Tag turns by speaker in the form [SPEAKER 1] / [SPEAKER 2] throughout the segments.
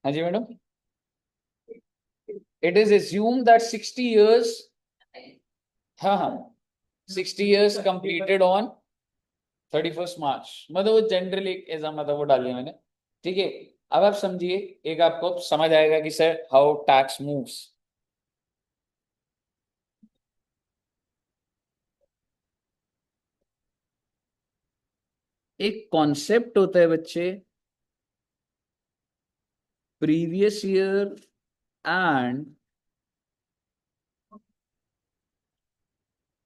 [SPEAKER 1] हाँ जी madam. It is assume that 60 years, हाँ हाँ, 60 years completed on 31st March, मतलब वो जनरली ऐसा मतलब वो डाल दिया मैंने। ठीक है। अब आप समझिए, एक आपको समझ आएगा कि सर हाउ टैक्स मूव्स। एक कॉन्सेप्ट होता है बच्चे, previous year and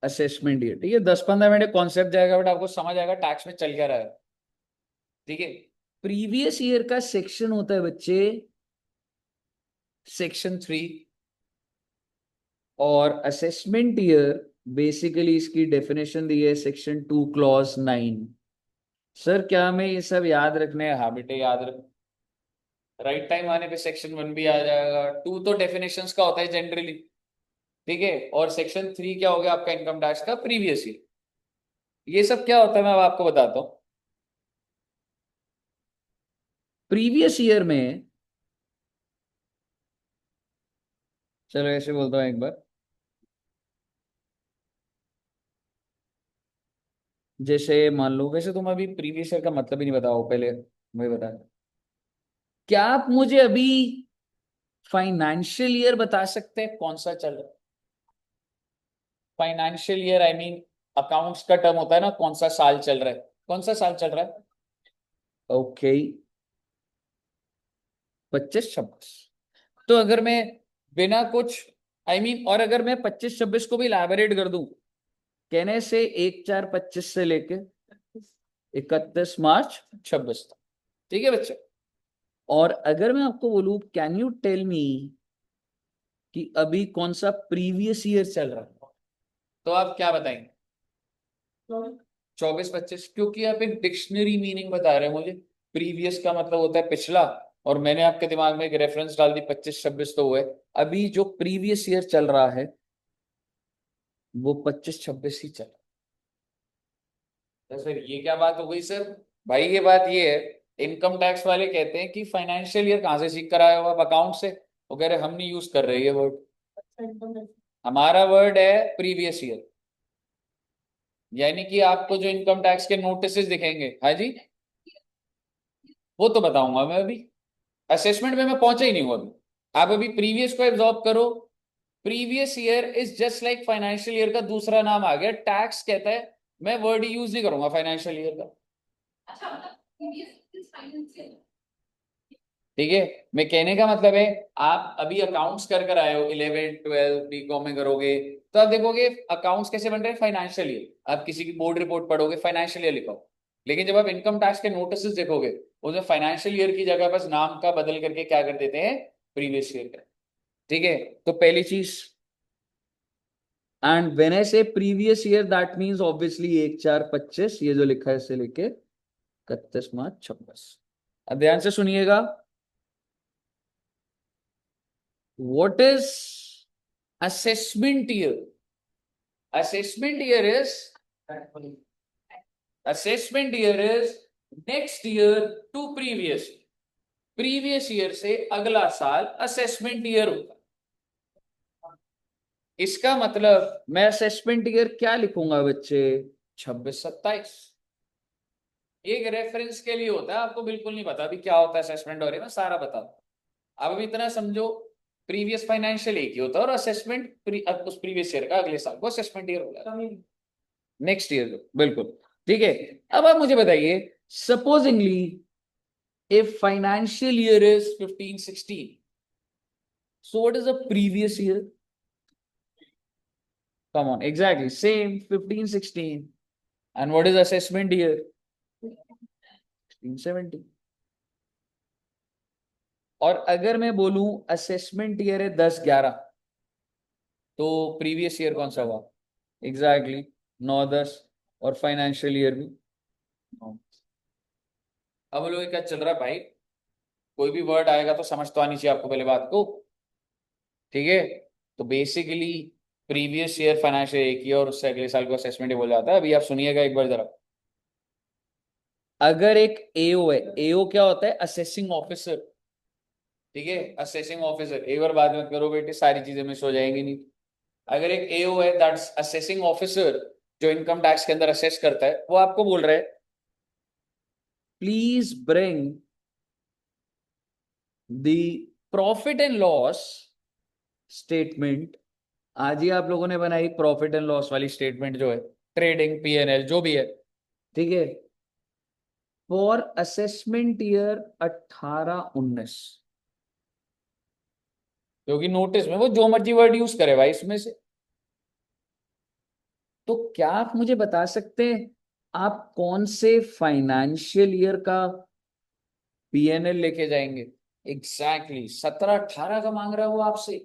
[SPEAKER 1] assessment year. ठीक है, 10-15 मिनट कॉन्सेप्ट जाएगा बट आपको समझ आएगा टैक्स में चल क्या रहा है। ठीक है। प्रीवियस ईयर का सेक्शन होता है बच्चे सेक्शन 3, और असेसमेंट ईयर बेसिकली इसकी डेफिनेशन दी है सेक्शन 2 क्लॉज 9। सर क्या हमें ये सब याद रखने हैं? हाँ बेटे याद रख। राइट टाइम आने पे सेक्शन 1 भी आ जाएगा। 2 तो डेफिनेशंस का होता है जनरली। ठीक है। और सेक्शन 3 क्या हो गया आपका? इनकम टैक्स का प्रीवियस ईयर। ये सब क्या होता है मैं अब आपको बताता हूँ। प्रीवियस ईयर में, चलो ऐसे बोलता हूँ एक बार, जैसे मान लो, वैसे तुम अभी प्रीवियस ईयर का मतलब ही नहीं बताओ, पहले मुझे बता। क्या आप मुझे अभी फाइनेंशियल ईयर बता सकते हैं कौन सा चल रहा है? Financial year I mean accounts का टर्म होता है ना, कौन सा साल चल रहा है, कौन सा साल चल रहा है? ओके, 25-26। तो अगर मैं बिना कुछ आई मीन और अगर मैं 25-26 को भी इलैबोरेट कर दूं, कहने से 1/4/25 से लेके 31 मार्च 26 तक। ठीक है बच्चे। और अगर मैं आपको बोलूं कैन यू टेल मी कि अभी कौन सा प्रीवियस ईयर चल रहा है, तो आप क्या बताएंगे? 24-25, क्योंकि आप एक डिक्शनरी मीनिंग बता रहे हैं मुझे। प्रीवियस का मतलब होता है पिछला, और मैंने आपके दिमाग में एक रेफरेंस डाल दी 25-26 तो हुआ है। अभी जो प्रीवियस ईयर चल रहा है वो 25-26 ही चल रहा है। तो सर ये क्या बात हो गई सर? भाई ये बात ये है, इनकम टैक्स वाले कहते हैं कि फाइनेंशियल ईयर कहाँ से सीख कर आए हो आप? अकाउंट से। वो कह रहे हम नहीं यूज कर रहे ये वर्ड। हमारा वर्ड है प्रीवियस ईयर। यानी कि आपको जो इनकम टैक्स के नोटिस दिखेंगे, हाँ जी, वो तो बताऊंगा मैं अभी। असेसमेंट में मैं पहुंचा ही नहीं हूं अभी। आप अभी प्रीवियस को एब्जॉर्ब करो। Previous year is just like financial year का दूसरा नाम आ गया, टैक्स कहता है। मैं वर्ड यूज नहीं करूंगा फाइनेंशियल ईयर का। ठीक है। मैं कहने का मतलब है, आप अभी अकाउंट्स कर कर आए हो, 11 12 बीकॉम में करोगे, तो आप देखोगे अकाउंट्स कैसे बन रहे हैं, फाइनेंशियल ईयर। आप किसी की बोर्ड रिपोर्ट पढ़ोगे, फाइनेंशियल ईयर लिखो। लेकिन जब आप इनकम टैक्स के नोटिस देखोगे, उसमें फाइनेंशियल ईयर की जगह बस नाम का बदल करके क्या कर देते हैं, प्रीवियस ईयर का। ठीक है। तो पहली चीज, एंड व्हेन आई से previous year that means obviously 1/4/25, ये जो लिखा है इसे लेके 31 मार्च 26। अब ध्यान से सुनिएगा, what is assessment year? Assessment year is assessment year is next year to previous year. Previous year से अगला साल असेसमेंट ईयर होगा। इसका मतलब मैं असेसमेंट ईयर क्या लिखूंगा बच्चे? 26-27। एक रेफरेंस के लिए होता है, आपको बिल्कुल नहीं पता अभी क्या होता है असेसमेंट और मैं सारा बता। अब अभी इतना समझो, प्रीवियस फाइनेंशियल एक ही होता है, और असेसमेंट उस प्रीवियस ईयर का अगले साल को असेसमेंट ईयर होगा, नेक्स्ट ईयर। बिल्कुल। ठीक है। अब आप मुझे बताइए, supposedly if financial year is 15-16, so what is the previous year? Come on, exactly same 15-16. And what is assessment year? 16-17. और अगर मैं बोलूं असेसमेंट ईयर है 10-11, तो प्रीवियस ईयर कौन सा हुआ? एग्जैक्टली 9-10। और फाइनेंशियल ईयर भी 9। अब लोग क्या चल रहा है भाई, कोई भी वर्ड आएगा तो समझ तो आनी चाहिए आपको पहले बात को। ठीक है। तो बेसिकली प्रीवियस ईयर फाइनेंशियल एक ही, और उससे अगले साल को असेसमेंट ही बोल जाता है। अभी आप सुनिएगा एक बार जरा। अगर एक एओ है, एओ क्या होता है? Assessing officer. ठीक है, असेसिंग ऑफिसर, एक बार बात मत करो बेटे, सारी चीजें मिस हो जाएंगी नहीं। अगर एक एओ है, दैट्स असेसिंग ऑफिसर, जो इनकम टैक्स के अंदर असेस करता है, वो आपको बोल रहा है please bring the profit and loss statement. आज ही आप लोगों ने बनाई प्रॉफिट एंड लॉस वाली स्टेटमेंट, जो है ट्रेडिंग पीएनएल जो भी है, ठीक है, फॉर असेसमेंट ईयर 18-19, क्योंकि नोटिस में वो जो मर्जी वर्ड यूज करे भाई इसमें से। तो क्या आप मुझे बता सकते हैं आप कौन से फाइनेंशियल ईयर का पीएनएल लेके जाएंगे? एग्जैक्टली 17-18 का मांग रहा है वो आपसे।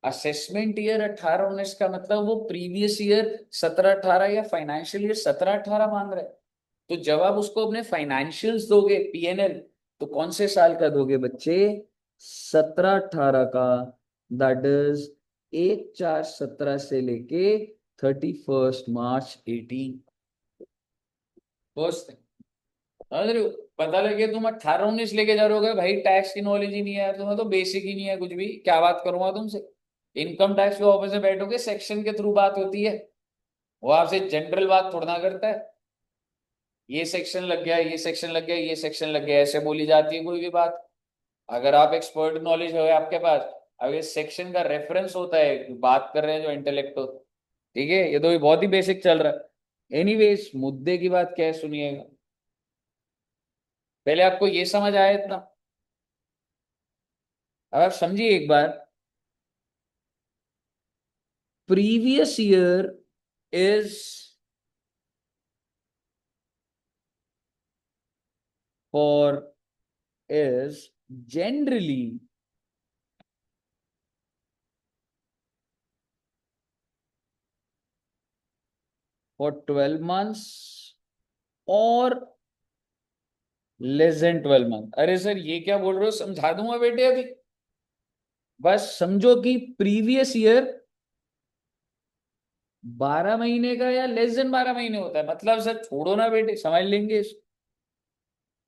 [SPEAKER 1] असेसमेंट ईयर 18-19 का मतलब वो प्रीवियस ईयर 17-18 या फाइनेंशियल ईयर 17-18 मांग रहा है। तो जब आप उसको अपने फाइनेंशियल्स दोगे पीएनएल, तो कौन से साल का दोगे बच्चे? 17-18 का। दैट इज 1/4/17 से लेके 31 मार्च 18। फर्स्ट अरे पता लगे तुम 18-19 लेके जा रहे हो भाई, टैक्स की नॉलेज ही नहीं है यार तुम्हें, तो बेसिक ही नहीं है कुछ भी, क्या बात करूंगा तुमसे। इनकम टैक्स के ऑफिस में बैठोगे, सेक्शन के थ्रू बात होती है, वो आपसे जनरल बात थोड़ा ना करता है। ये सेक्शन लग गया, ये सेक्शन लग गया, ये सेक्शन लग गया, ऐसे बोली जाती है कोई भी बात। अगर आप एक्सपर्ट नॉलेज हो आपके पास, अब ये सेक्शन का रेफरेंस होता है, बात कर रहे हैं जो इंटेलेक्ट हो, ठीक है, ये तो बहुत ही बेसिक चल रहा है। एनीवेज मुद्दे की बात क्या है सुनिएगा, पहले आपको ये समझ आया इतना, अब आप समझिए एक बार। Previous year is for is generally for 12 months or less than 12 month। अरे सर ये क्या बोल रहे हो, समझा दूंगा बेटे अभी, बस समझो कि प्रीवियस ईयर 12 महीने का या लेस देन 12 महीने होता है, मतलब सर छोड़ो ना बेटे, समझ लेंगे इसको।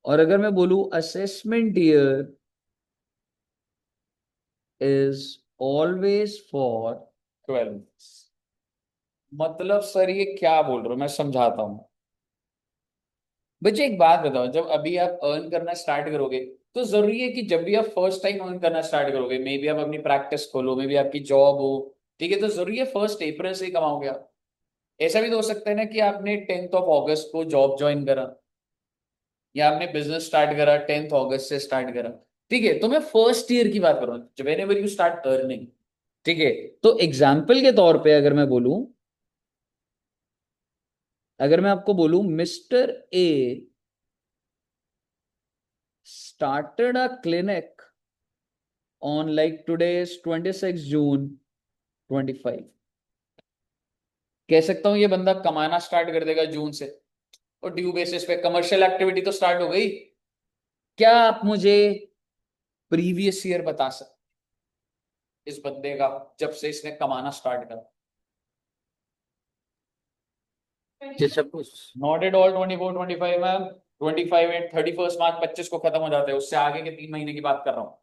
[SPEAKER 1] और अगर मैं बोलूं assessment year is always for 12 months, मतलब सर ये क्या बोल रहे हो, मैं समझाता हूं। बच्चे एक बात बताओ, जब अभी आप अर्न करना स्टार्ट करोगे, तो जरूरी है कि जब भी आप फर्स्ट टाइम अर्न करना स्टार्ट करोगे, मे बी आप अपनी प्रैक्टिस खोलो, मे बी आपकी जॉब हो, ठीक है, तो जरूरी है 1 अप्रैल से ही कमाओगे आप? ऐसा भी तो हो सकता है ना कि आपने 10 अगस्त को जॉब ज्वाइन करा, या आपने बिजनेस स्टार्ट करा 10 अगस्त से स्टार्ट करा, ठीक है, तो मैं फर्स्ट ईयर की बात कर रहा हूँ, when ever you start earning, ठीक है। तो एग्जाम्पल के तौर पे अगर मैं बोलूं, अगर मैं आपको बोलूं mister A started a clinic on like today is 26 June 25, कह सकता हूं ये बंदा कमाना स्टार्ट कर देगा जून से, और ड्यू बेसिस पे कमर्शियल एक्टिविटी तो स्टार्ट हो गई। क्या आप मुझे प्रीवियस ईयर बता सकते इस बंदे का, जब से इसने कमाना स्टार्ट करा? Not at all 24-25 ma'am, 25 and 31 मार्च 25 को खत्म हो जाता है, उससे आगे के 3 महीने की बात कर रहा हूँ।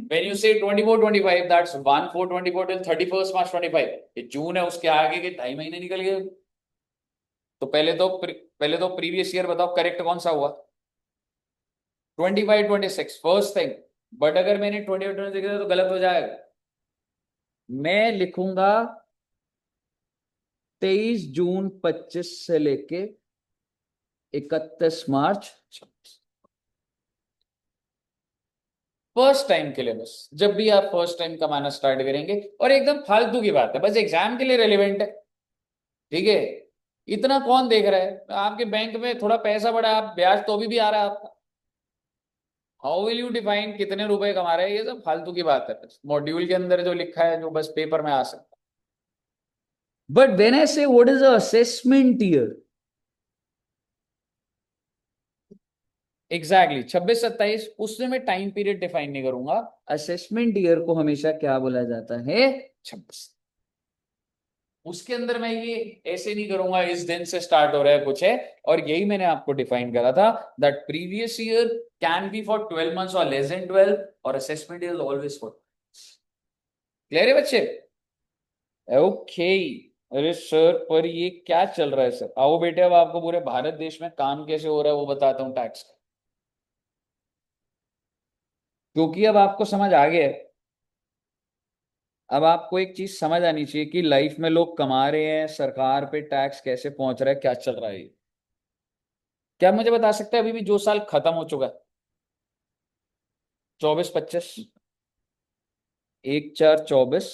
[SPEAKER 1] When you say 24-25, that's 1/4/24 till 31 March 25, ये जून है, उसके आगे के 2.5 महीने निकल गए। तो पहले तो प्रीवियस ईयर बताओ करेक्ट कौन सा हुआ? 25-26 फर्स्ट थिंग। बट अगर मैंने 20 लिखा तो गलत हो जाएगा, मैं लिखूंगा 23 जून 25 से लेके 31 मार्च 26, फर्स्ट टाइम के लिए बस। जब भी आप फर्स्ट टाइम कमाना स्टार्ट करेंगे, और एकदम फालतू की बात है, बस एग्जाम के लिए रेलिवेंट है, ठीक है, इतना कौन देख रहा है, आपके बैंक में थोड़ा पैसा बढ़ा, आप ब्याज तो भी आ रहा है आपका, हाउ विल यू डिफाइन कितने रुपए कमा रहे हैं, ये सब फालतू की बात है, मॉड्यूल के अंदर जो लिखा है, जो बस पेपर में आ सकता। बट व्हेन आई से what is assessment year, exactly 26-27, उससे मैं टाइम पीरियड डिफाइन नहीं करूंगा। असेसमेंट ईयर को हमेशा क्या बोला जाता है? 26। उसके अंदर मैं ये ऐसे नहीं करूंगा इस दिन से स्टार्ट हो रहा है कुछ है। और यही मैंने आपको डिफाइन करा था that previous year can be for 12 months और लेस देन 12 और assessment is always for. Clear है बच्चे? ओके। अरे सर पर ये क्या चल रहा है सर? आओ बेटे अब आपको पूरे भारत देश में काम कैसे हो रहा है वो बताता हूँ टैक्स का। क्योंकि अब आपको समझ आ गया है। अब आपको एक चीज समझ आनी चाहिए कि लाइफ में लोग कमा रहे हैं, सरकार पे टैक्स कैसे पहुंच रहा है, क्या चल रहा है। क्या मुझे बता सकते हैं अभी भी जो साल खत्म हो चुका है 24-25? 1/4/24,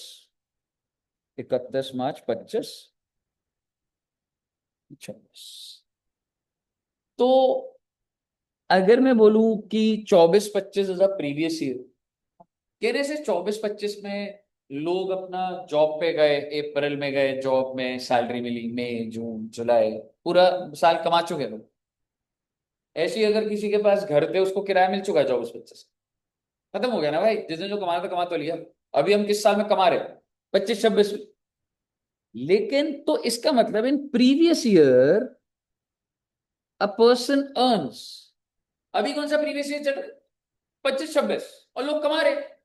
[SPEAKER 1] 31 मार्च 25 26। तो अगर मैं बोलूं कि 24-25 इज अ प्रीवियस ईयर, कहने से 24-25 में लोग अपना जॉब पे गए, अप्रैल में गए जॉब में, सैलरी मिली, मई जून जुलाई पूरा साल कमा चुके लोग। ऐसे ही अगर किसी के पास घर थे उसको किराया मिल चुका है 24-25, खत्म हो गया ना भाई, जिसने जो कमाया था कमा तो लिया। अभी हम किस साल में कमा रहे हैं? 25-26 में। लेकिन तो इसका मतलब इन प्रीवियस ईयर अ पर्सन अर्न्स, अभी कौन सा प्रीवियस ईयर चल रहा है? 25-26, और लोग कमा रहे हैं।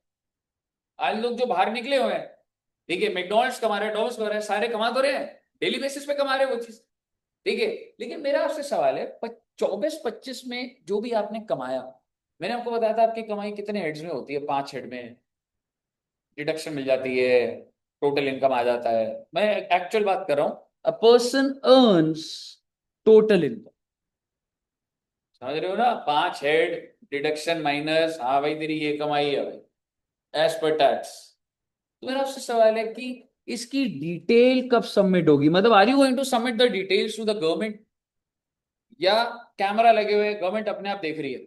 [SPEAKER 1] आज लोग जो बाहर निकले हुए हैं, ठीक है, मैकडॉनल्ड्स कमा रहे हैं, डॉम्स कमा रहे हैं, सारे कमा तो रहे हैं, डेली बेसिस पे कमा रहे हैं वो चीज, ठीक है। लेकिन मेरा आपसे सवाल है 24-25 में जो भी आपने कमाया, मैंने आपको बताया था आपकी कमाई कितने हेड्स में होती है? 5 हेड में डिडक्शन मिल जाती है, टोटल इनकम आ जाता है। मैं एक्चुअल बात कर रहा हूं, अ पर्सन अर्न्स टोटल इनकम, समझ रहे हो ना? 5 हेड डिडक्शन माइनस, हाँ भाई तेरी ये कमाई है भाई एज पर टैक्स। तो मेरा आपसे सवाल है कि इसकी डिटेल कब सबमिट होगी? मतलब are you going to submit the details to the government, या कैमरा लगे हुए गवर्नमेंट अपने आप देख रही है?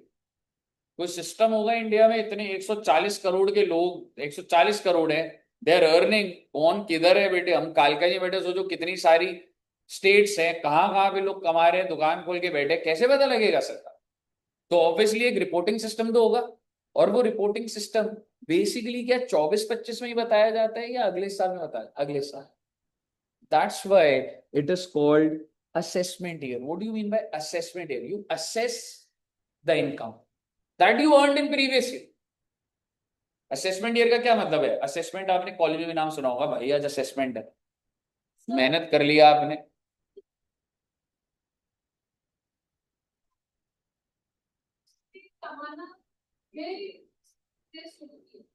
[SPEAKER 1] कोई सिस्टम होगा इंडिया में, इतने 140 करोड़ के लोग, 140 करोड़ है, दे आर अर्निंग, कौन किधर है बेटे? हम कालका जी बैठे, सोचो कितनी सारी स्टेट्स हैं, कहाँ कहाँ पे लोग कमा रहे हैं, दुकान खोल के बैठे, कैसे पता लगेगा सरकार? तो ऑब्वियसली एक रिपोर्टिंग सिस्टम तो होगा। और वो रिपोर्टिंग सिस्टम बेसिकली क्या 24-25 में ही बताया जाता है या अगले साल में बताया? अगले साल। That's why it is called assessment year. What do you mean by assessment year? You assess the income that you earned in previous year. Assessment year का क्या मतलब है? असेसमेंट आपने कॉलेज में भी नाम सुना होगा भाई, आज असेसमेंट है, मेहनत कर लिया आपने।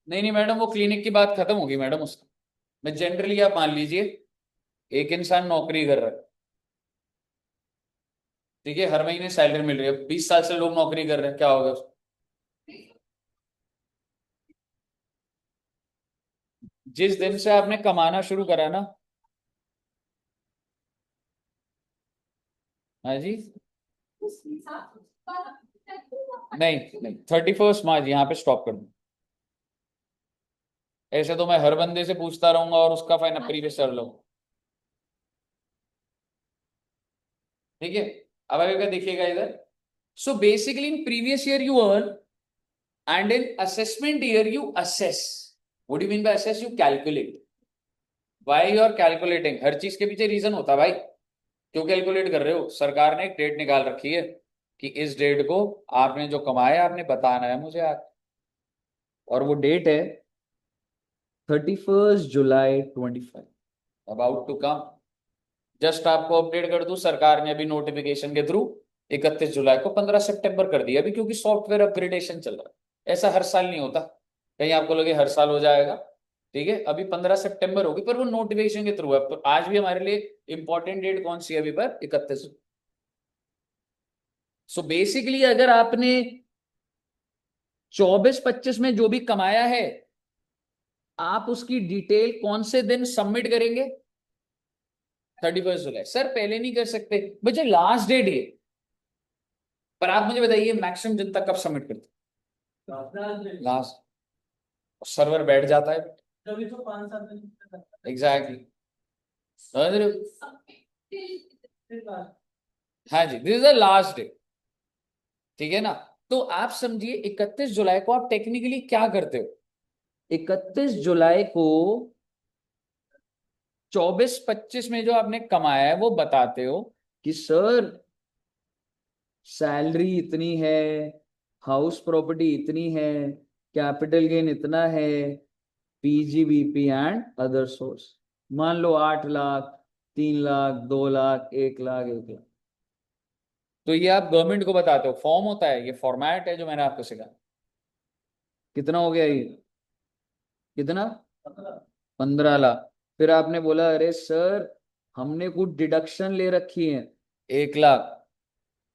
[SPEAKER 1] नहीं नहीं मैडम, वो क्लिनिक की बात खत्म होगी मैडम उसका। मैं जनरली आप मान लीजिए एक इंसान नौकरी कर रहा है, ठीक है, हर महीने सैलरी मिल रही है, 20 साल से लोग नौकरी कर रहे हैं, क्या होगा उसको? जिस दिन से आपने कमाना शुरू करा ना। हाँ जी। नहीं नहीं, 31 मार्च यहाँ पे स्टॉप कर दूं? ऐसे तो मैं हर बंदे से पूछता रहूंगा और उसका फाइनल प्रीवियस कर लो, ठीक है। अब आगे देखिएगा इधर। So basically in previous year you earn, and in assessment year you assess. What do you mean by assess? You calculate. Why you are calculating? हर चीज के पीछे रीजन होता है भाई। क्यों कैलकुलेट कर रहे हो? सरकार ने एक डेट निकाल रखी है कि इस डेट को आपने जो कमाया आपने बताना है मुझे आज, और वो डेट है 31 जुलाई 25, अबाउट टू कम। जस्ट आपको अपडेट कर दूं, सरकार ने अभी नोटिफिकेशन के थ्रू 31 जुलाई को 15 सितंबर कर दिया अभी, क्योंकि सॉफ्टवेयर अपग्रेडेशन चल रहा है। ऐसा हर साल नहीं होता, कहीं आपको लगे हर साल हो जाएगा, ठीक है। अभी 15 सितंबर होगी, पर वो नोटिफिकेशन के थ्रू है। तो आज भी हमारे लिए इंपॉर्टेंट डेट कौन सी है अभी पर? 31। सो बेसिकली अगर आपने 24-25 में जो भी कमाया है, आप उसकी डिटेल कौन से दिन सबमिट करेंगे? 31 जुलाई। सर पहले नहीं कर सकते? बच्चे लास्ट डेट ये, पर आप मुझे बताइए मैक्सिमम जनता कब सबमिट करते? लास्ट। सर्वर बैठ जाता है तभी तो 5 7 दिन। एग्जैक्टली, समझ रहे हो? हाँ जी, this is the last day, ठीक है ना। तो आप समझिए 31 जुलाई को आप टेक्निकली क्या करते हो? 31 जुलाई को 24-25 में जो आपने कमाया है वो बताते हो कि सर सैलरी इतनी है, हाउस प्रॉपर्टी इतनी है, कैपिटल गेन इतना है, पीजीबीपी एंड अदर सोर्स। मान लो 8 लाख, 3 लाख, 2 लाख, 1 लाख, 1 लाख। तो ये आप गवर्नमेंट को बताते हो, फॉर्म होता है, ये फॉर्मेट है जो मैंने आपको सिखाया। कितना हो गया ये? कितना? 15 लाख। फिर आपने बोला अरे सर हमने कुछ डिडक्शन ले रखी है, 1 लाख।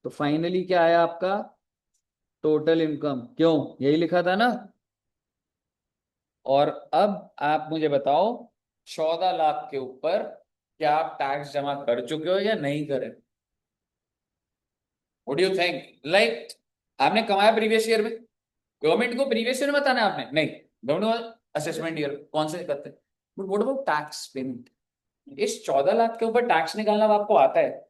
[SPEAKER 1] तो फाइनली क्या आया आपका? Total income. क्यों? यही लिखा था ना। और अब आप मुझे बताओ, 14 लाख के ऊपर क्या आप टैक्स जमा कर चुके हो या नहीं करे? What do you think? Like आपने कमाया प्रीवियस ईयर में, गवर्नमेंट को प्रीवियस ईयर में बताना है आपने? नहीं, गवर्नमेंट असेसमेंट ईयर कौन से करते हैं। But what about tax payment? इस 14 लाख के ऊपर टैक्स निकालना आपको आता है।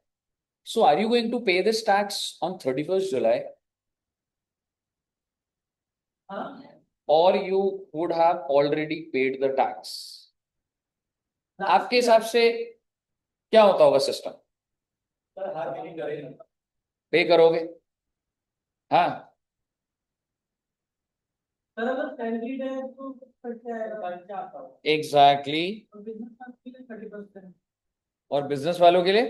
[SPEAKER 1] सो आर यू गोइंग टू पे दिस टैक्स ऑन 31 जुलाई, और you would have already paid the tax? आपके हिसाब से क्या होता होगा सिस्टम? पे करोगे? हाँ। एग्जैक्टली। और बिजनेस वालों के लिए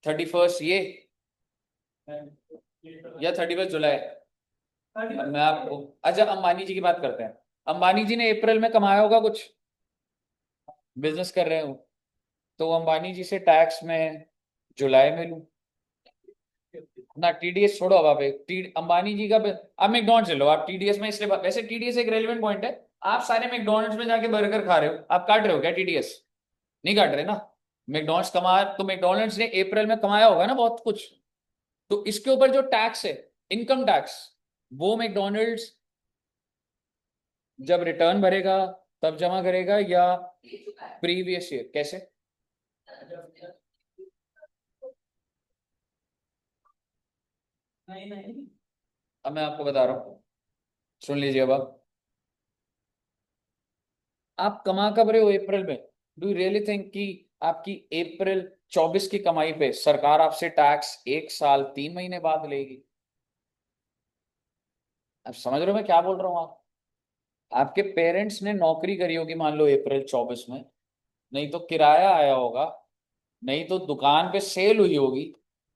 [SPEAKER 1] 31 ये या 31 जुलाई? मैं आपको, अच्छा अंबानी जी की बात करते हैं। अंबानी जी ने अप्रैल में कमाया होगा कुछ, बिजनेस कर रहे हो, तो अंबानी जी से टैक्स में जुलाई में लूं ना? टीडीएस छोड़ो, अब आप अंबानी जी का आप मैकडॉनल्ड्स ले लो। आप टीडीएस में इसलिए, वैसे टीडीएस एक रेलेवेंट पॉइंट है। आप सारे मैकडॉनल्ड्स में जाके बर्गर खा रहे हो, आप काट रहे हो क्या टीडीएस? नहीं काट रहे ना। मैकडॉनल्ड्स कमा, तो मैकडॉनल्ड्स ने अप्रैल में कमाया होगा ना बहुत कुछ, तो इसके ऊपर जो टैक्स है, इनकम टैक्स, वो मैकडॉनल्ड्स जब रिटर्न भरेगा तब जमा करेगा या प्रीवियस ईयर? कैसे? अब मैं आपको बता रहा हूं, सुन लीजिए। अब आप कमा कब रहे हो अप्रैल में? डू यू रियली थिंक कि आपकी अप्रैल 24 की कमाई पे सरकार आपसे टैक्स 1 साल 3 महीने बाद लेगी? आप समझ रहे हो मैं क्या बोल रहा हूँ? आपके पेरेंट्स ने नौकरी करी होगी मान लो अप्रैल 24 में, नहीं तो किराया आया होगा, नहीं तो दुकान पे सेल हुई होगी,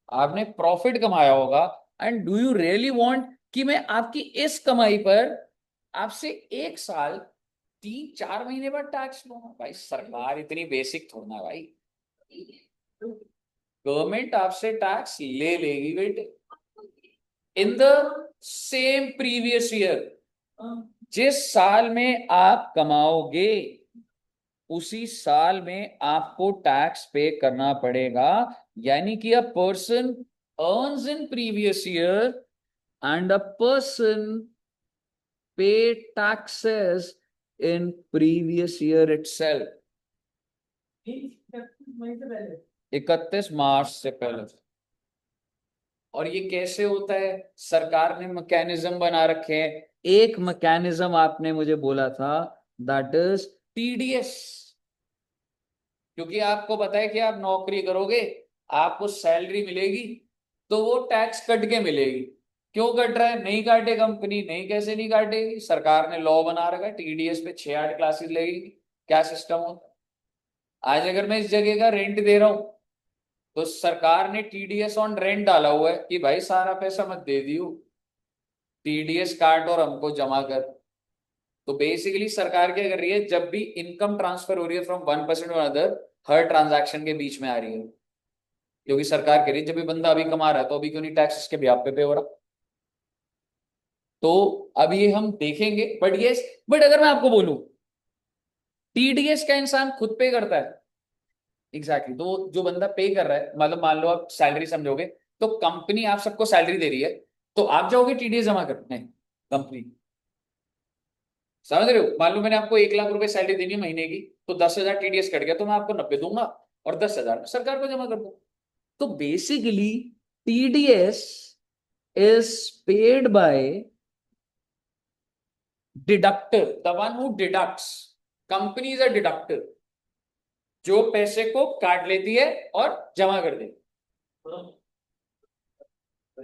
[SPEAKER 1] आपने प्रॉफिट कमाया होगा। And do you really want कि मैं आपकी इस कमाई पर आपसे 1 साल 3-4 महीने बाद टैक्स लूंगा? भाई सरकार इतनी बेसिक थोड़ा ना भाई। गवर्नमेंट आपसे टैक्स ले लेगी बेटे, in the same previous year. जिस साल में आप कमाओगे उसी साल में आपको टैक्स पे करना पड़ेगा। यानी कि a person earns in previous year and a person pay taxes in previous year itself. 31 मार्च से पहले। और ये कैसे होता है? सरकार ने मैकेनिज्म बना रखे हैं। एक मैकेनिज्म आपने मुझे बोला था, दैट इज टीडीएस। क्योंकि आपको पता है कि आप नौकरी करोगे, आपको सैलरी मिलेगी, तो वो टैक्स कट के मिलेगी। क्यों कट रहा है? नहीं काटे कंपनी, नहीं कैसे नहीं काटेगी? सरकार ने लॉ बना रखा है, टीडीएस पे 6-8 क्लासेस लगेगी। क्या सिस्टम होता है? आज अगर मैं इस जगह का रेंट दे रहा हूं, तो सरकार ने टीडीएस ऑन रेंट डाला हुआ है कि भाई सारा पैसा मत दे दियो, टीडीएस काट और हमको जमा कर। तो बेसिकली सरकार क्या कर रही है, जब भी इनकम ट्रांसफर हो रही है फ्रॉम 1% टू अनदर, हर ट्रांजैक्शन के बीच में आ रही है। क्योंकि सरकार कह रही है जब भी बंदा अभी कमा रहा है तो अभी क्यों नहीं टैक्स इसके ब्याह पे हो रहा? तो अब ये हम देखेंगे। बट ये, बट अगर मैं आपको बोलूं टीडीएस का इंसान खुद पे करता है, एग्जैक्टली तो जो बंदा पे कर रहा है, मतलब मान लो आप सैलरी समझोगे, तो कंपनी आप सबको सैलरी दे रही है, तो आप जाओगे टीडीएस जमा करने? कंपनी, समझ रहे हो? मान लो मैंने आपको 1 लाख रुपए सैलरी देनी है महीने की, तो 10,000 टीडीएस कट गया, तो मैं आपको 90 दूंगा और 10,000 सरकार को जमा कर दूंगा। तो basically TDS is paid by deductor, the one who deducts. Company is a deductor, जो पैसे को काट लेती है और जमा कर देती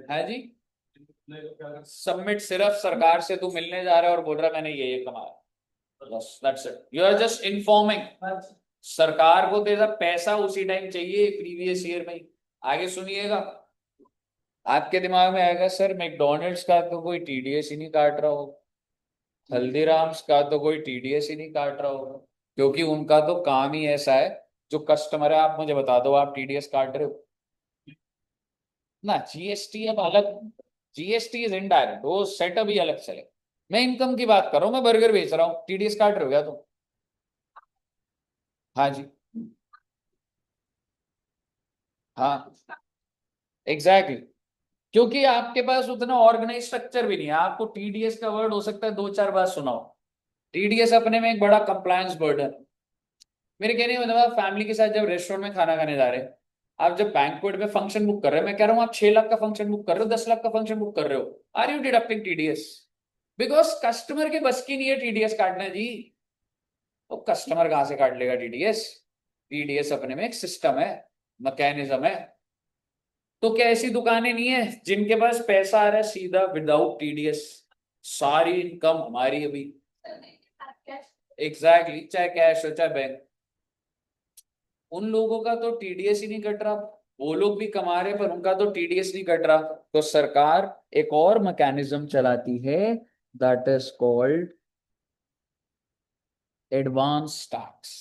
[SPEAKER 1] है जी। सबमिट सिर्फ सरकार से तू मिलने जा रहा है और बोल रहा है मैंने ये कमाया, बस that's it, you are just informing. सरकार को तेरा पैसा उसी टाइम चाहिए प्रीवियस ईयर में ही। आगे सुनिएगा, आपके दिमाग में आएगा सर मैकडोनल्ड्स का तो कोई टीडीएस ही नहीं काट रहा होगा, हल्दीराम्स का तो कोई टीडीएस ही नहीं काट रहा होगा, क्योंकि उनका तो काम ही ऐसा है, जो कस्टमर है आप मुझे बता दो आप टीडीएस काट रहे हो ना। जीएसटी अब अलग, जीएसटी इज इनडायरेक्ट, वो सेटअप ही अलग चले। मैं इनकम की बात कर रहा हूँ, मैं बर्गर बेच रहा हूँ, टीडीएस काट रहे हो क्या तुम? हाँ जी, हाँ एग्जैक्टली exactly. क्योंकि आपके पास उतना ऑर्गेनाइज स्ट्रक्चर भी नहीं है, आपको टीडीएस का वर्ड हो सकता है दो चार बार सुनाओ, टीडीएस अपने में एक बड़ा कंप्लायंस बर्डन। मेरे कहने का मतलब आप फैमिली के साथ जब रेस्टोरेंट में खाना खाने जा रहे हैं, आप जब बैंक्वेट में फंक्शन बुक कर रहे हैं, मैं कह रहा हूँ आप 6 लाख का फंक्शन बुक कर रहे हो, 10 लाख का फंक्शन बुक कर रहे हो, are you deducting TDS? Because customer के बस की नहीं है टीडीएस काटना जी। तो कस्टमर कहाँ से काट लेगा टीडीएस? टीडीएस अपने में एक सिस्टम है, मैकेनिज्म है। तो क्या ऐसी दुकानें नहीं है जिनके पास पैसा आ रहा है सीधा विदाउट टीडीएस? सारी इनकम हमारी अभी, एग्जैक्टली exactly, चाहे कैश हो चाहे बैंक, उन लोगों का तो टीडीएस ही नहीं कट रहा। वो लोग भी कमा रहे पर उनका तो टीडीएस नहीं कट रहा। तो सरकार एक और मैकेनिज्म चलाती है, that is called advance tax.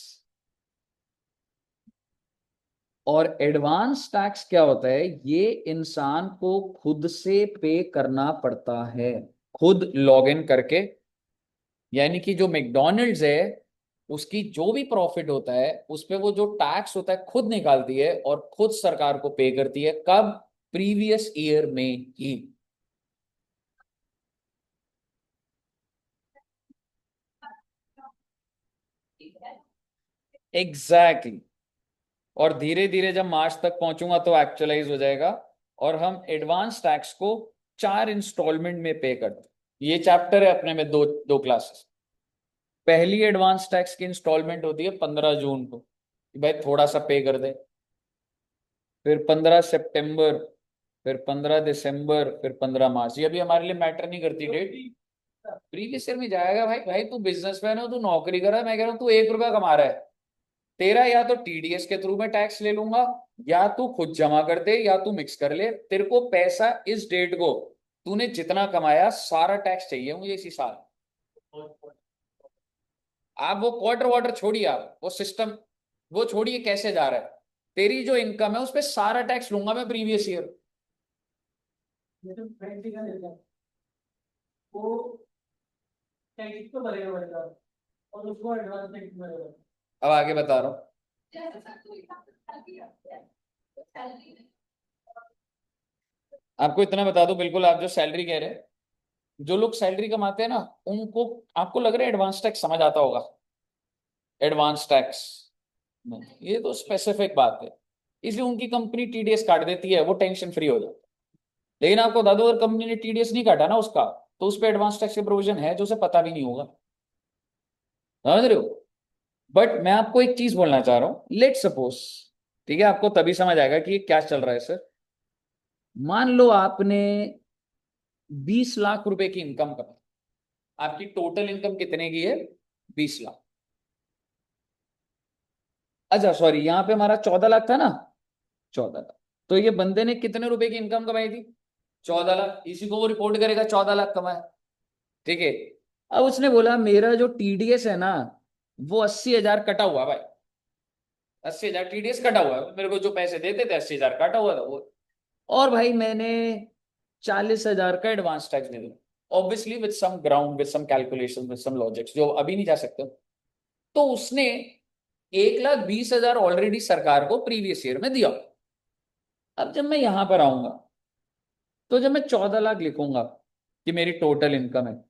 [SPEAKER 1] और एडवांस टैक्स क्या होता है? ये इंसान को खुद से पे करना पड़ता है, खुद लॉग इन करके। यानी कि जो मैकडोनल्ड्स है, उसकी जो भी प्रॉफिट होता है उस पे वो जो टैक्स होता है खुद निकालती है और खुद सरकार को पे करती है। कब? प्रीवियस ईयर में ही। Exactly exactly. और धीरे धीरे जब मार्च तक पहुंचूंगा तो एक्चुअलाइज हो जाएगा। और हम एडवांस टैक्स को 4 इंस्टॉलमेंट में पे करते हैं। ये चैप्टर है अपने में, दो दो क्लासेस। पहली एडवांस टैक्स की इंस्टॉलमेंट होती है 15 जून को, कि भाई थोड़ा सा पे कर दे। फिर 15 सितंबर, फिर 15 दिसंबर, फिर 15 मार्च। ये अभी हमारे लिए मैटर नहीं करती डेट, प्रीवियस ईयर में जाएगा। भाई भाई तू बिजनेसमैन हो, तू नौकरी कर रहा है, मैं कह रहा हूँ तू 1 रुपया कमा रहा है, तेरा या तो टीडीएस के थ्रू में टैक्स ले लूंगा, या तू खुद जमा कर दे, या तू मिक्स कर ले। तेरे को पैसा इस डेट को, तूने जितना कमाया सारा टैक्स चाहिए मुझे इसी साल। आप वो क्वार्टर वाटर छोड़िए, आप वो सिस्टम वो छोड़िए कैसे जा रहा है। तेरी जो इनकम है उस पर सारा टैक्स लूंगा मैं प्रीवियस ईयर। वो टैक्स तो भरेगा भरेगा, और उसको एडवांस टैक्स भरेगा। अब आगे बता रहा हूँ। आपको इतना बता दो, बिल्कुल आप जो सैलरी कह रहे हैं, जो लोग सैलरी कमाते हैं ना, उनको, आपको लग रहा है एडवांस टैक्स समझ आता होगा? एडवांस टैक्स नहीं, ये तो स्पेसिफिक बात है, इसलिए उनकी कंपनी टीडीएस काट देती है, वो टेंशन फ्री हो जाती है। लेकिन आपको बता दो, अगर कंपनी ने टीडीएस नहीं काटा ना उसका, तो उस पर एडवांस टैक्स के प्रोविजन है जो उसे पता भी नहीं होगा। समझ रहे हो? बट मैं आपको एक चीज बोलना चाह रहा हूं, लेट सपोज, ठीक है, आपको तभी समझ आएगा कि ये क्या चल रहा है सर। मान लो आपने 20 लाख रुपए की इनकम कमाई, आपकी टोटल इनकम कितने की है? 20 लाख। अच्छा सॉरी, यहां पे हमारा 14 लाख था ना, 14 लाख। तो ये बंदे ने कितने रुपए की इनकम कमाई थी? 14 लाख। इसी को वो रिपोर्ट करेगा 14 लाख कमाया, ठीक है। अब उसने बोला मेरा जो टीडीएस है ना, वो 80,000 कटा हुआ है भाई, 80,000 टीडीएस कटा हुआ है, मेरे को जो पैसे देते थे 80,000 काटा हुआ था वो। और भाई मैंने 40,000 का एडवांस टैक्स दे दिया, obviously with some ground, with some calculation, with some logics जो अभी नहीं जा सकते। तो उसने 1,20,000 ऑलरेडी सरकार को प्रीवियस ईयर में दिया। अब जब मैं यहां पर आऊंगा, तो जब मैं 14 लाख लिखूंगा कि मेरी टोटल इनकम है,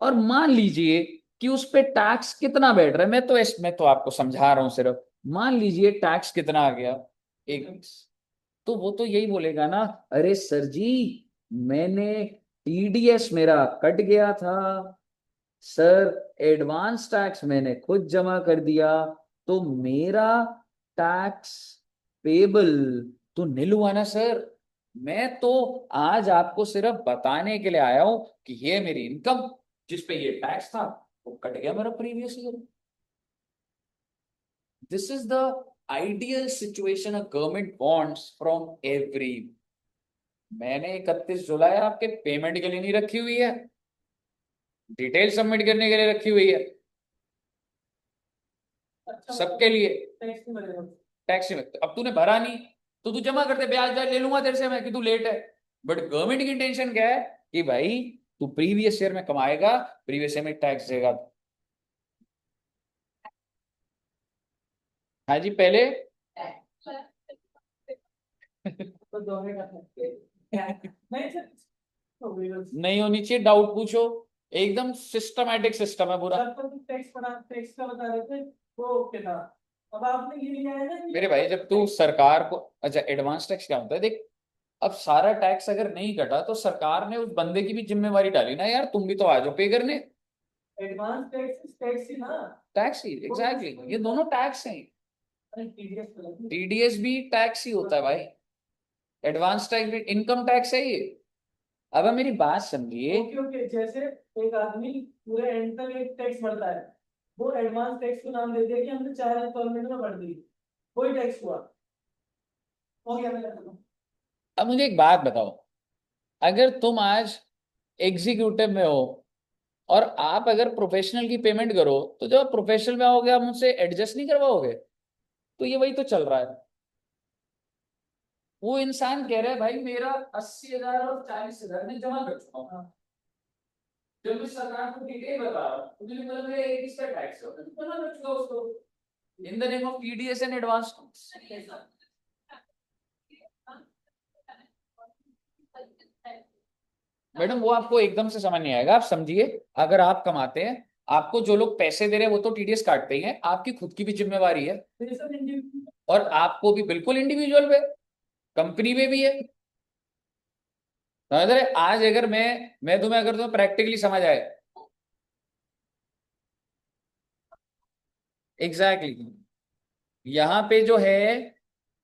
[SPEAKER 1] और मान लीजिए कि उस पे टैक्स कितना बैठ रहा है, मैं तो आपको समझा रहा हूं सिर्फ, मान लीजिए टैक्स कितना आ गया, एक, तो वो तो यही बोलेगा ना, अरे सर जी मैंने टीडीएस मेरा कट गया था, सर एडवांस टैक्स मैंने खुद जमा कर दिया, तो मेरा टैक्स पेबल तो नील हुआ ना सर। मैं तो आज आपको सिर्फ बताने के लिए आया हूं कि ये मेरी इनकम जिस पे ये टैक्स था वो कट गया मेरा previous year. This is the ideal situation a government wants from every. मैंने 31 जुलाई आपके पेमेंट के लिए नहीं रखी हुई है, डिटेल सबमिट करने के लिए रखी हुई है। अच्छा, सबके लिए टैक्स में अब तूने भरा नहीं तो तू जमा करते, ब्याज ले लूंगा तेरे से मैं कि तू लेट है। बट गवर्नमेंट की इंटेंशन क्या है कि भाई तू प्रीवियस ईयर में कमाएगा, प्रीवियस ईयर में टैक्स देगा। हाँ जी पहले नहीं होनी चाहिए, डाउट पूछो। एकदम सिस्टमैटिक सिस्टम है पूरा। टैक्स का बता रहे थे वो ओके था। अब आपने ये लिया है ना मेरे भाई, जब तू सरकार को, अच्छा एडवांस टैक्स क्या होता है देख, अब सारा टैक्स अगर नहीं कटा तो सरकार ने उस बंदे की भी जिम्मेवारी डाली ना, यार तुम भी तो आ जाओ पे करने। एडवांस टैक्स टैक्स ही ना, टैक्स ही एग्जैक्टली, ये दोनों टैक्स हैं। टीडीएस भी टैक्स ही होता है भाई, एडवांस टैक्स भी इनकम टैक्स है ये। अब आप मेरी बात समझिए। ओके ओके, जैसे एक आदमी पूरे एंड तक एक टैक्स भरता है, वो एडवांस टैक्स को नाम दे दिया कि हमने 4 इंस्टॉलमेंट में भर दी, कोई टैक्स हुआ, हो गया मेरा। अब मुझे एक बात बताओ, अगर तुम आज एग्जीक्यूटिव में हो और आप अगर प्रोफेशनल की पेमेंट करो, तो जब प्रोफेशनल में आओगे आप मुझसे एडजस्ट नहीं करवाओगे? तो ये वही तो चल रहा है। वो इंसान कह रहा है भाई मेरा 80,000 और 40,000 में जमा कर चुका हूँ, जब मैं सरकार को डिटेल बता रहा हूँ तो मुझे पता मेरा एक इसका टैक्स है, तो जमा कर चुका उसको in the name of TDS and advance. Madam वो आपको एकदम से समझ नहीं आएगा, आप समझिए। अगर आप कमाते हैं, आपको जो लोग पैसे दे रहे हैं वो तो टीडीएस काटते ही हैं, आपकी खुद की भी जिम्मेवारी है, और आपको भी बिल्कुल इंडिविजुअल पे, कंपनी में भी है। समझ रहे? आज अगर मैं तुम्हें अगर तुम्हें प्रैक्टिकली समझ आए, एग्जैक्टली exactly, यहाँ पे जो है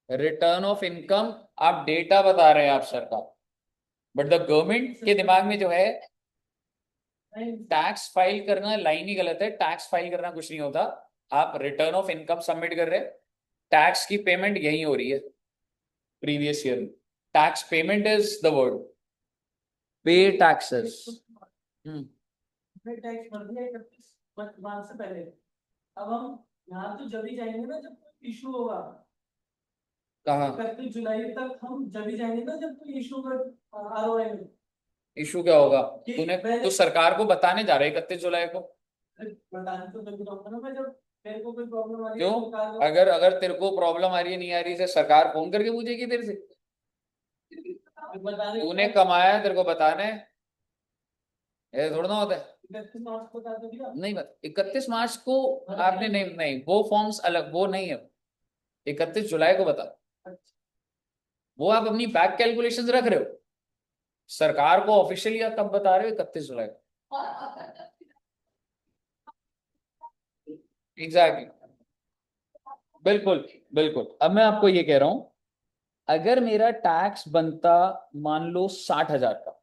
[SPEAKER 1] रिटर्न ऑफ इनकम, आप डेटा बता रहे हैं आप सरकार, बट द गवर्नमेंट के दिमाग में जो है टैक्स फाइल करना लाइन ही गलत है, टैक्स फाइल करना कुछ नहीं होता। आप रिटर्न ऑफ इनकम सबमिट कर रहे हैं, टैक्स की पेमेंट यही हो रही है previous year. Tax payment is the word, पे टैक्सेस। टैक्स भर दिया 31 से पहले। अब हम यहाँ तो जब ही जाएंगे ना जब इशू होगा, कहाँ 31 जुलाई तक हम जब ही जाएंगे ना जब कोई इशू कर आरओआई में। इशू क्या होगा? तूने तो सरकार को बताने जा रहे 31 जुलाई को। बताने तो तभी रहूंगा ना मैं, जब तेरे को कोई प्रॉब्लम आ रही है। क्यों? अगर अगर तेरे को प्रॉब्लम आ रही है नहीं आ रही है, सरकार फोन करके पूछेगी तेरे से? तूने कमाया तेरे को बताना है, ऐसा थोड़ा ना होता है। 31 मार्च को बता दो नहीं, बता 31 मार्च को आपने नहीं नहीं, वो फॉर्म्स अलग, वो नहीं है। 31 जुलाई को बता, वो आप अपनी बैक कैलकुलेशन रख रहे हो, सरकार को ऑफिशियली आप तब बता रहे हो 31 जुलाई को। Exactly exactly. बिल्कुल बिल्कुल। अब मैं आपको ये कह रहा हूं, अगर मेरा टैक्स बनता मान लो 60,000 का,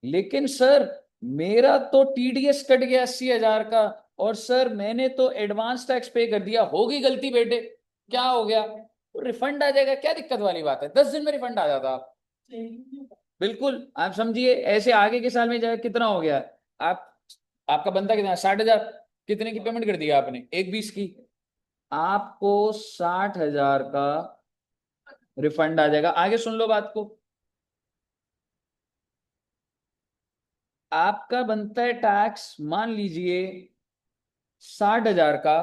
[SPEAKER 1] लेकिन सर मेरा तो टीडीएस कट गया 80,000 का, और सर मैंने तो एडवांस टैक्स पे कर दिया, होगी गलती बेटे, क्या हो गया? तो रिफंड आ जाएगा, क्या दिक्कत वाली बात है, 10 दिन में रिफंड आ जाता आप। बिल्कुल, आप समझिए ऐसे आगे के साल में जाए कितना हो गया आप, आपका बनता कितना, 60,000, कितने की पेमेंट कर दी आपने, 1/20 की, आपको 60,000 का रिफंड आ जाएगा। आगे सुन लो बात को, आपका बनता है टैक्स मान लीजिए 60,000 का,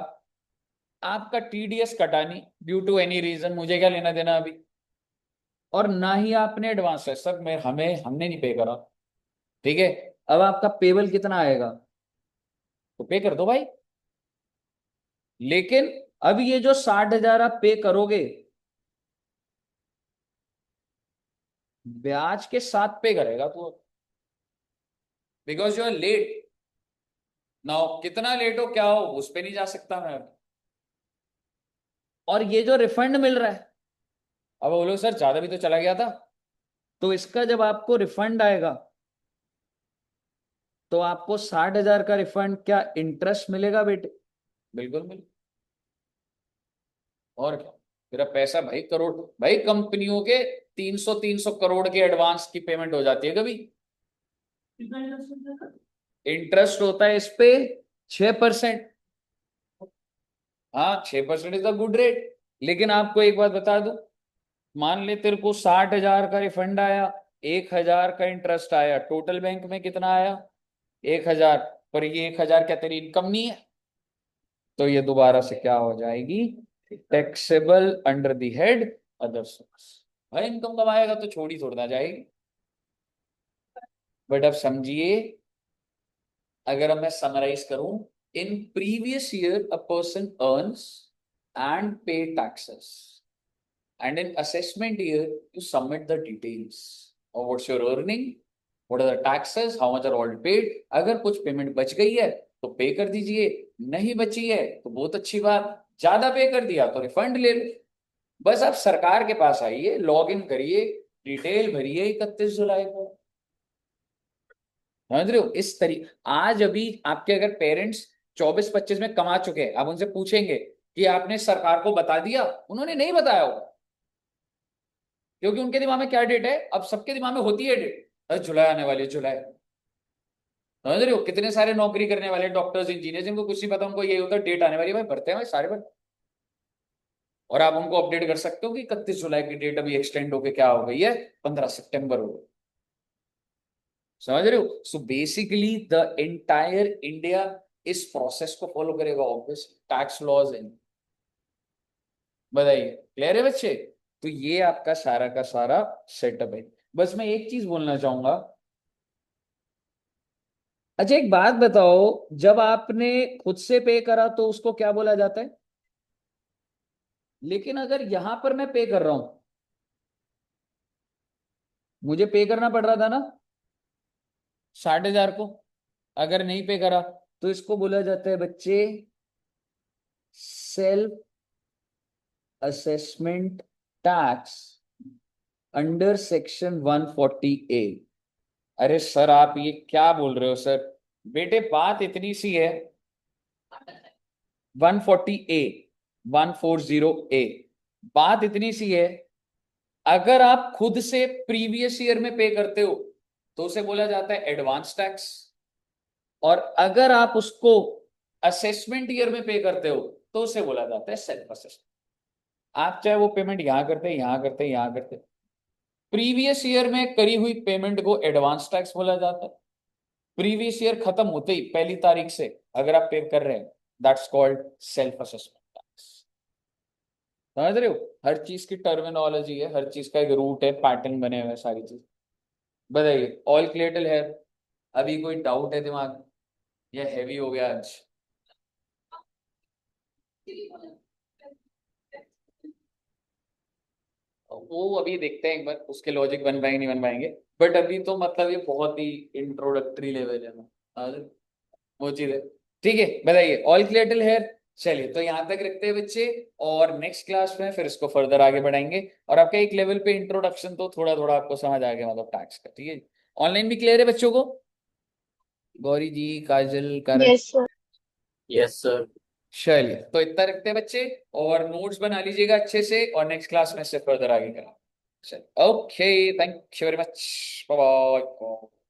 [SPEAKER 1] आपका टीडीएस कटा नहीं ड्यू टू एनी रीजन, मुझे क्या लेना देना अभी, और ना ही आपने एडवांस है सर, मैं हमें हमने नहीं पे करा, ठीक है। अब आपका पेबल कितना आएगा, तो पे कर दो भाई। लेकिन अब ये जो 60,000 आप पे करोगे, ब्याज के साथ पे करेगा तू, because you are late. Now कितना लेट हो क्या हो उस पे नहीं जा सकता मैं। और ये जो रिफंड मिल रहा है, अब बोलो सर ज्यादा भी तो चला गया था, तो इसका जब आपको रिफंड आएगा तो आपको 60,000 का रिफंड क्या इंटरेस्ट मिलेगा बेटे? बिल्कुल मिलेगा। और क्या, मेरा पैसा भाई करोड़, भाई कंपनियों के 300 करोड़ के एडवांस की पेमेंट हो जाती है कभी। इंटरेस्ट होता है इस पे 6%। हाँ 6% इज अ गुड रेट। लेकिन आपको एक बात बता दूं, मान ले तेरे को 60,000 का रिफंड आया, 1,000 का इंटरेस्ट आया, टोटल बैंक में कितना आया? 1,000। पर ये 1,000 क्या तेरी इनकम नहीं है? तो ये दोबारा से क्या हो जाएगी? Taxable under the head other source. भाई इनकम कमाएगा तो छोड़ ही छोड़ना जाएगी। बट अब समझिए, अगर अब मैं समराइज करूं, इन previous year a person earns and पे taxes, and in assessment year you submit the details of what's your earning, what are the taxes, how much are all paid। अगर कुछ पेमेंट बच गई है तो पे कर दीजिए, नहीं बची है तो बहुत अच्छी बात, ज्यादा पे कर दिया तो रिफंड ले लो। बस आप सरकार के पास आइए, लॉग इन करिए, डिटेल भरिए 31 जुलाई को। समझ रहे हो इस तरीके। आज अभी आपके अगर पेरेंट्स 24-25 में कमा चुके हैं, आप उनसे पूछेंगे कि आपने सरकार को बता दिया, उन्होंने नहीं बताया होगा, क्योंकि उनके दिमाग में क्या डेट है, अब सबके दिमाग में होती है डेट, अरे जुलाई आने वाली है जुलाई। समझ रहे हो कितने सारे नौकरी करने वाले डॉक्टर्स इंजीनियर जिनको कुछ नहीं पता, उनको यही होता है डेट आने वाली है, भाई भरते हैं भाई सारे भर। और आप उनको अपडेट कर सकते हो कि 31 जुलाई की डेट अभी एक्सटेंड होके क्या हो गई है, 15 सितंबर हो गई। समझ रहे हो? So basically the entire India इस प्रोसेस को फॉलो करेगा, ऑब्वियस टैक्स लॉज इन। बताइए क्लियर है बच्चे? तो ये आपका सारा का सारा सेटअप है। बस मैं एक चीज बोलना चाहूंगा, अच्छा एक बात बताओ, जब आपने खुद से पे करा तो उसको क्या बोला जाता है? लेकिन अगर यहां पर मैं पे कर रहा हूं, मुझे पे करना पड़ रहा था ना 60,000 को, अगर नहीं पे करा तो इसको बोला जाता है बच्चे self assessment tax under section 140A। अरे सर आप ये क्या बोल रहे हो सर? बेटे बात इतनी सी है, 140A, 140A, बात इतनी सी है, अगर आप खुद से प्रीवियस ईयर में पे करते हो तो उसे बोला जाता है एडवांस टैक्स, और अगर आप उसको असेसमेंट ईयर में पे करते हो तो उसे बोला जाता है सेल्फ असेसमेंट। आप चाहे वो पेमेंट यहां करते हैं, यहां करते हैं, यहां करते हैं, प्रीवियस ईयर में करी हुई पेमेंट को एडवांस टैक्स बोला जाता है। प्रीवियस ईयर खत्म होते ही 1 तारीख से अगर आप पे कर रहे हैं, that's called self assessment tax. समझ रहे हो? हर चीज की टर्मिनोलॉजी है, हर चीज का एक रूट है, पैटर्न बने हुए हैं सारी चीज। बताइए ऑल क्लियर टिल है? अभी कोई डाउट है दिमाग में? या हैवी हो गया आज? वो अभी देखते हैं एक बार उसके लॉजिक बन पाएंगे नहीं बन पाएंगे। बट अभी तो मतलब ये बहुत ही इंट्रोडक्टरी लेवल है ना, हाँ, वो चीज है। ठीक है बताइए ऑल क्लियर टिल हेयर? चलिए तो यहां तक रखते हैं बच्चे, और नेक्स्ट क्लास में फिर इसको फर्दर आगे बढ़ाएंगे। और आपका एक लेवल पे इंट्रोडक्शन तो थोड़ा थोड़ा आपको समझ आ गया, मतलब टैक्स का। ठीक है, ऑनलाइन भी क्लियर है बच्चों को? Gauri ji, Kajal, Karan?
[SPEAKER 2] Yes sir.
[SPEAKER 1] Yes sir. चलिए तो इतना रखते हैं बच्चे, और नोट्स बना लीजिएगा अच्छे से, और नेक्स्ट क्लास में इससे फर्दर आगे करेंगे। चलिए okay, thank you very much, bye bye.